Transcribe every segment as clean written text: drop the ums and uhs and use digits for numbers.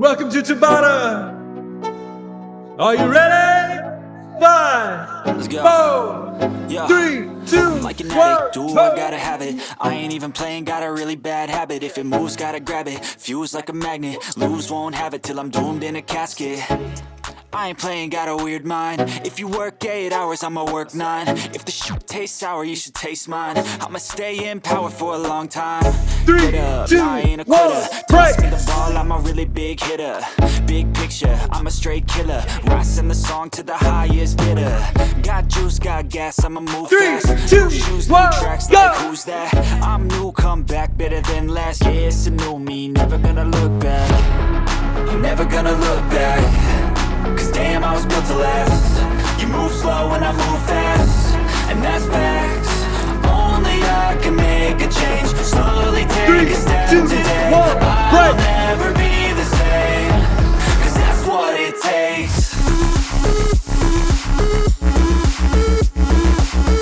Welcome to Tabata. Are you ready? 5, Let's go. 4, 3, 2, Like an 1. addict, do I gotta have it. I ain't even playing, got a really bad habit. If it moves, gotta grab it. Fuse like a magnet, lose, won't have it till I'm doomed in a casket. I ain't playing, got a weird mind. If you work 8 hours, I'ma work 9. If the shit tastes sour, you should taste mine. I'ma stay in power for a long time. 3, Get up, 2, I ain't a 1, quitter. Toss me the ball, I'm a really big hitter. Big picture, I'm a straight killer. Rising the song to the highest bidder. Got juice, got gas, I'ma move 3, fast. 2, New shoes, new 1, tracks, go! like who's that? I'm new, come back, better than last. Yeah, it's a new me, never gonna look back. I'm never gonna look back. Cause damn, I was built to last. You move slow and I move fast, and that's facts. Only I can make a change. Slowly take 3, a step 2, today. 1, I'll break. never be the same. Cause that's what it takes.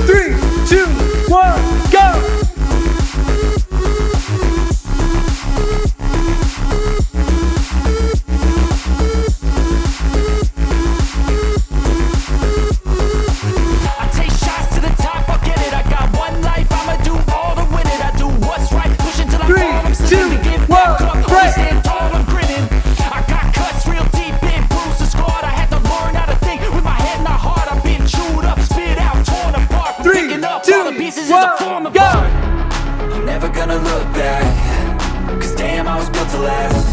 3, 2, 1, go! I take shots to the top, I'll get it. I got one life, I'ma do all to win it. I do what's right, push until I 3, fall. I'm 2, slipping to get 1, back up. break. Always stand tall, I'm grinning. I got cuts real deep in, bruised and scarred. I had to learn how to think with my head, not heart. I've been chewed up, spit out, torn apart. From 3, picking up 2, all the pieces 1, is a form of go. art. I'm never gonna look back. Cause damn, I was built to last.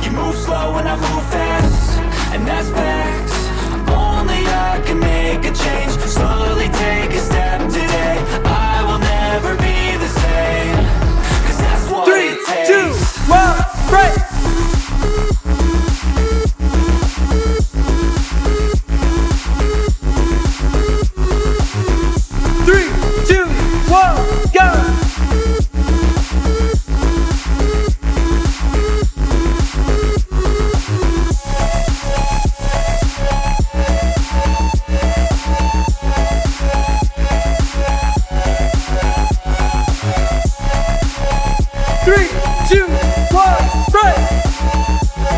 You move slow and I move fast, and that's facts. Only I can make a change. Slowly take a step today. I will never be the same. Cause that's what 3, it takes. 2, 1, break! Three, two, one, go! Three, two, one, break!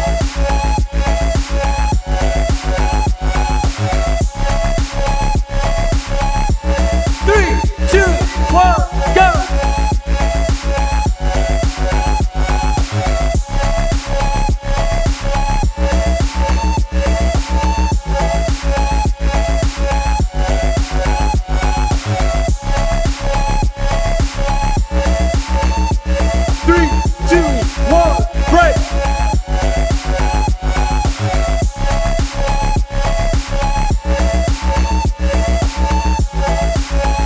Three, two, one, go! Three, two, one, break!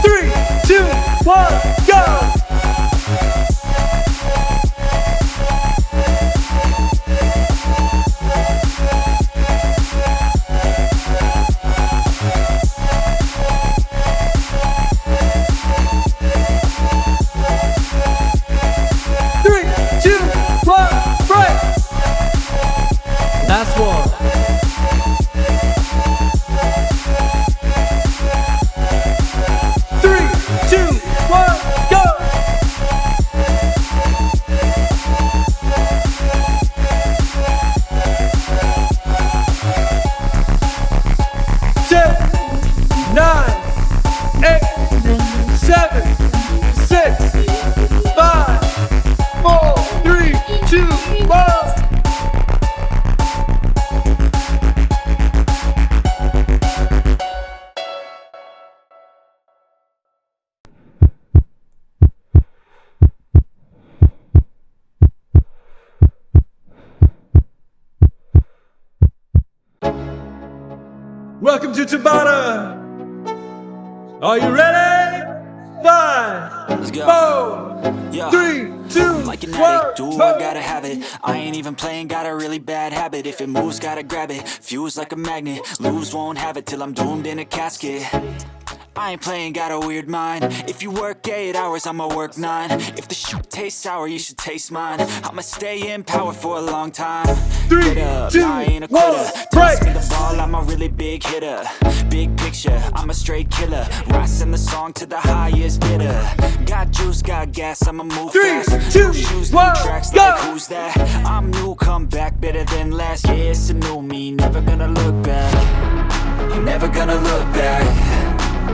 Three, two, one, go! Three, two, one, break! Last one. Three, two, one, go! Ten, nine, eight, seven, six, 5, 4, 3, 2, 1. Welcome to Tabata. Are you ready? 5, Let's go. 4, Yeah. 3, 2, Like an 1. addict, do I gotta have it. I ain't even playing, got a really bad habit. If it moves, gotta grab it. Fuse like a magnet, lose, won't have it till I'm doomed in a casket. I ain't playing, got a weird mind. If you work 8 hours, I'ma work 9. If the shit tastes sour, you should taste mine. I'ma stay in power for a long time. 3, Get up, 2, I ain't a 1, quitter. break. Toss me the ball, I'm a really big hitter. Big picture, I'm a straight killer. Rising the song to the highest bidder. Got juice, got gas, I'ma move 3, fast. 2, New shoes, new 1, tracks, go. like who's that? I'm new, come back better than last. Yeah, it's a new me, never gonna look back. I'm never gonna look back.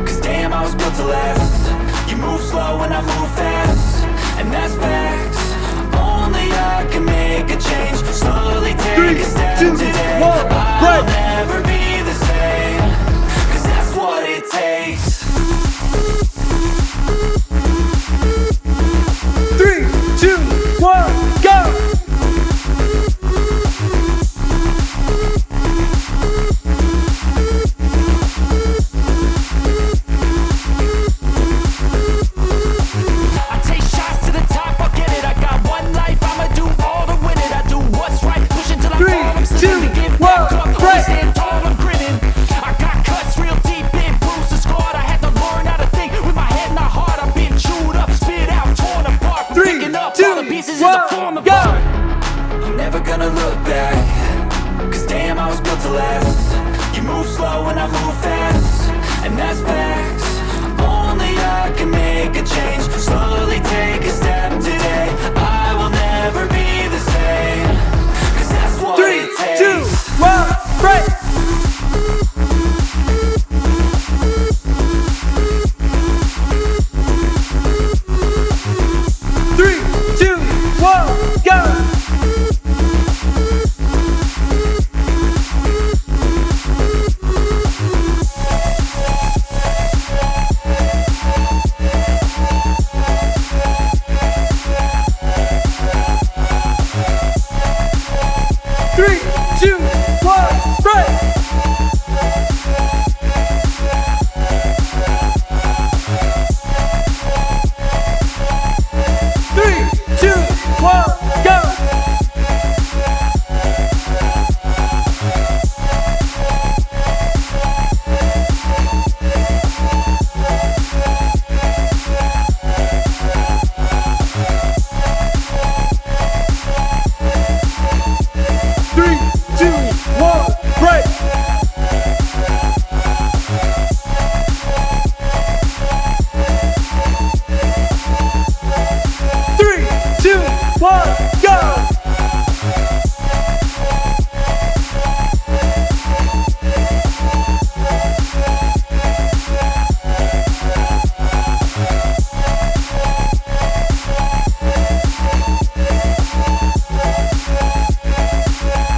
Cause damn, I was built to last. You move slow and I move fast, and that's facts. Only I can make a change. Slowly take 3, a step 2, today. 1, I'll break. never be the same. Cause that's what it takes. 3, 2, 1, go! I take shots to the top, I'll get it. I got one life, I'ma do all to win it. I do what's right, push until I 3, fall. I'm still 2, to get 1, back up. break. Always stand tall, I'm grinning. I got cuts real deep in, bruised and scarred. I had to learn how to think with my head, not heart. I've been chewed up, spit out, torn apart. From 3, picking up 2, all the pieces is 1, a form of go. art. I'm never gonna look back. Cause damn, I was built to last. You move slow and I move fast, and that's facts. Only I can make a change. Slowly take a step today. I will never be the same. Cause that's what 3, it takes. 2, 1, break! Three, two, one, go! Three, two, one, break! Three, two, one, go! Three, two, one, break! Three, two, one, go!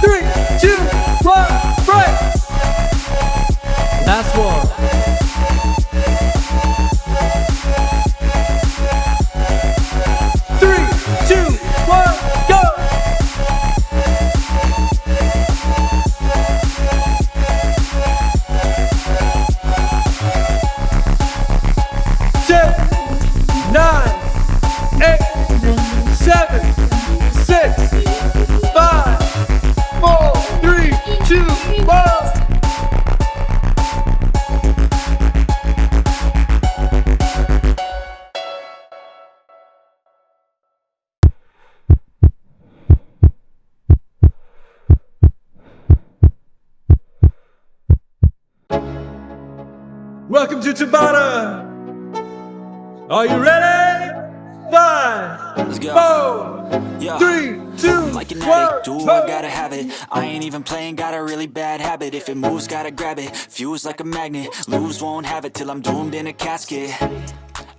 Three, two, one, break! Last one. Three, two, one, go! 10, 9, 8, 7, 6, 5, 4, 3, 2, 1. Welcome to Tabata. Are you ready? 5, Let's go. 4, Yeah. 3, 2, Like an 1, addict, do I go. gotta have it. I ain't even playing, got a really bad habit. If it moves, gotta grab it. Fuse like a magnet, lose, won't have it till I'm doomed in a casket.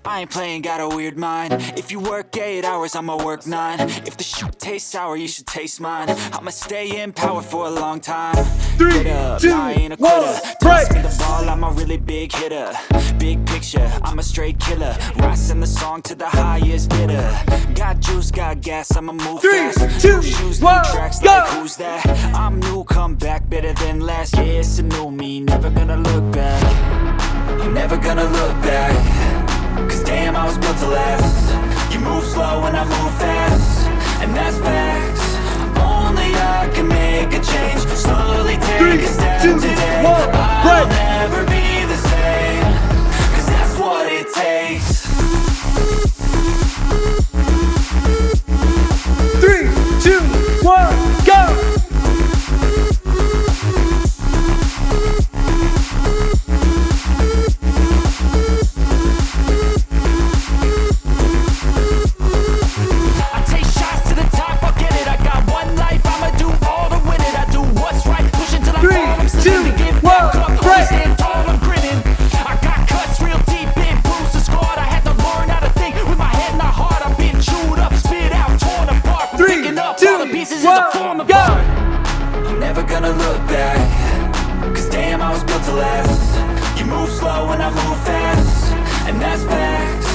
I ain't playing, got a weird mind. If you work 8 hours, I'ma work 9. If the shit tastes sour, you should taste mine. I'ma stay in power for a long time. 3, Get up, 2, I ain't a 1, quitter. Toss me break! the ball, I'm a really big hitter. Big picture, I'm a straight killer. Rising the song to the highest bidder. Got juice, got gas, I'ma move 3, fast. 2, New shoes, new 1, tracks, go! like who's that? I'm new, come back better than last. Yeah, it's a new me, never gonna look back. I'm never gonna look back. Cause damn, I was built to last. You move slow and I move fast, and that's facts. Only I can make a change. Slowly take 3, a step 2, today. 1, I'll break! never be the same. gonna look back, cause damn I was built to last. You move slow and I move fast, and that's facts.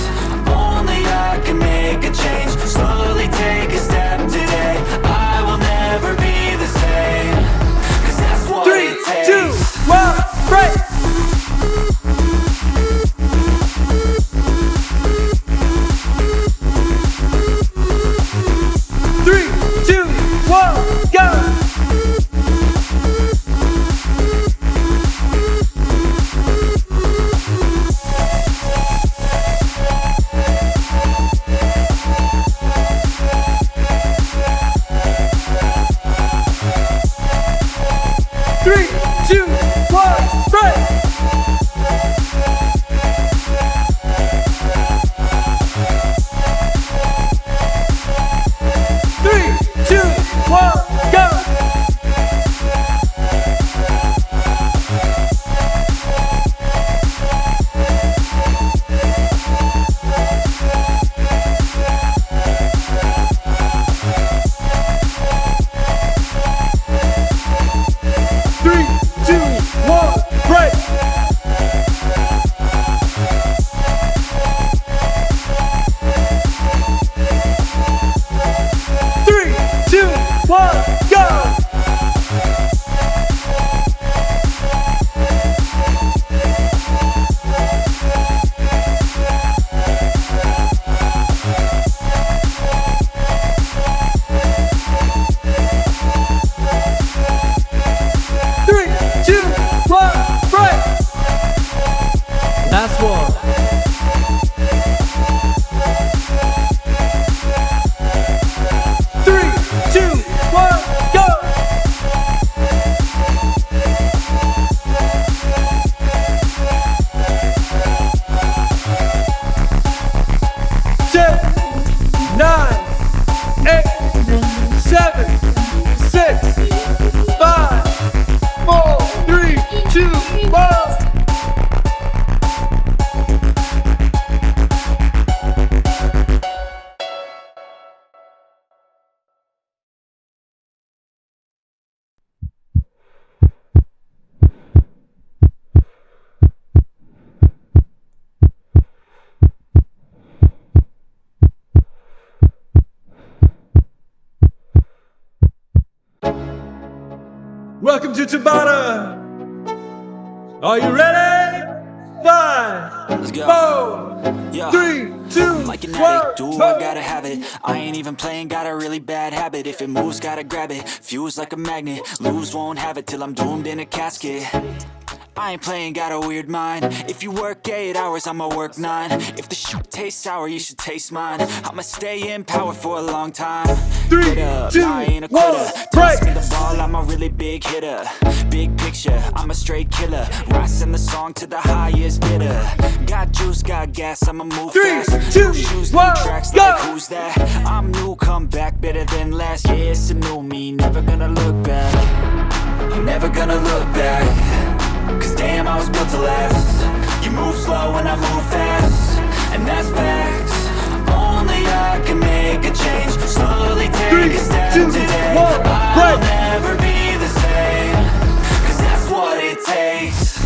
Only I can make a change. Slowly take a step today. I will never be the same, cause that's what Three, it takes. 2, 1, break! Last one. Three, two, one, go! 10, 9, 8, 7, 6, 5, 4, 3, 2, 1. Welcome to Tabata. Are you ready? 5, Let's go. 4, Yeah. 3, 2, Like an 1. addict, do I gotta have it. I ain't even playing, got a really bad habit. If it moves, gotta grab it. Fuse like a magnet, lose, won't have it till I'm doomed in a casket. I ain't playing, got a weird mind. If you work 8 hours, I'ma work 9. If the shit tastes sour, you should taste mine. I'ma stay in power for a long time. 3, Get up, 2, I ain't a 1, quitter. break! Toss me the ball, I'm a really big hitter. Big picture, I'm a straight killer. Rising the song to the highest bidder. Got juice, got gas, I'ma move 3, fast. 2, New shoes, 1, new tracks, go! like who's that? I'm new, come back, better than last. Yeah, it's a new me, never gonna look back. I'm never gonna look back, cause damn I was built to last. You move slow and I move fast, and that's facts. Only I can make a change. Slowly take 3, a step 2, today. 1, I break! will never be the same, cause that's what it takes.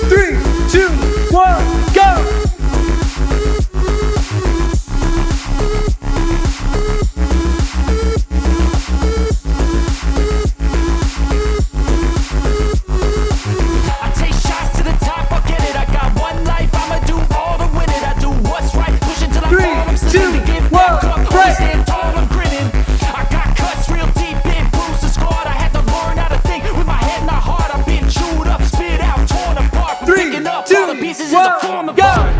3, 2, 1, go! I take shots to the top, I'll get it. I got one life, I'ma do all to win it. I do what's right, push until I 3, fall. I'm slipping to 2, get 1, back up. break! Always stand tall, I'm grinning. I got cuts real deep, been bruised and scarred. I had to learn how to think with my head and my heart. I've been chewed up, spit out, torn apart. But 3, picking up 2, all the pieces is a 1, form of go! art.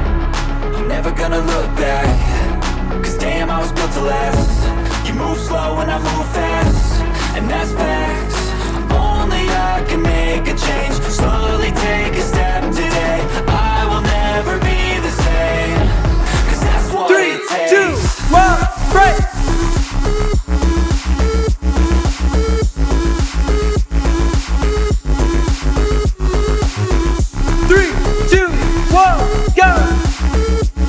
I'm never gonna look back, cause damn I was built to last. You move slow and I move fast, and that's facts. Only I can make a change. Slowly take a step today. I will never be the same, cause that's what 3, it takes. 2, 1, break! Three, two, one, go!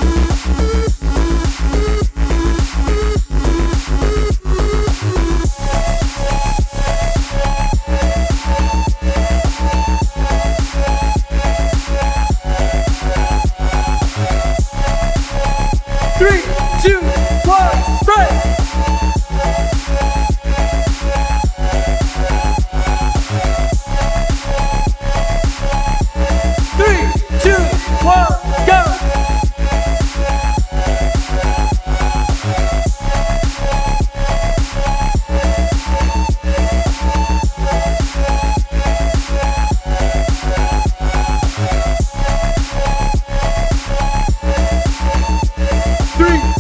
two, one, break. 3, 2, 1, go. Three,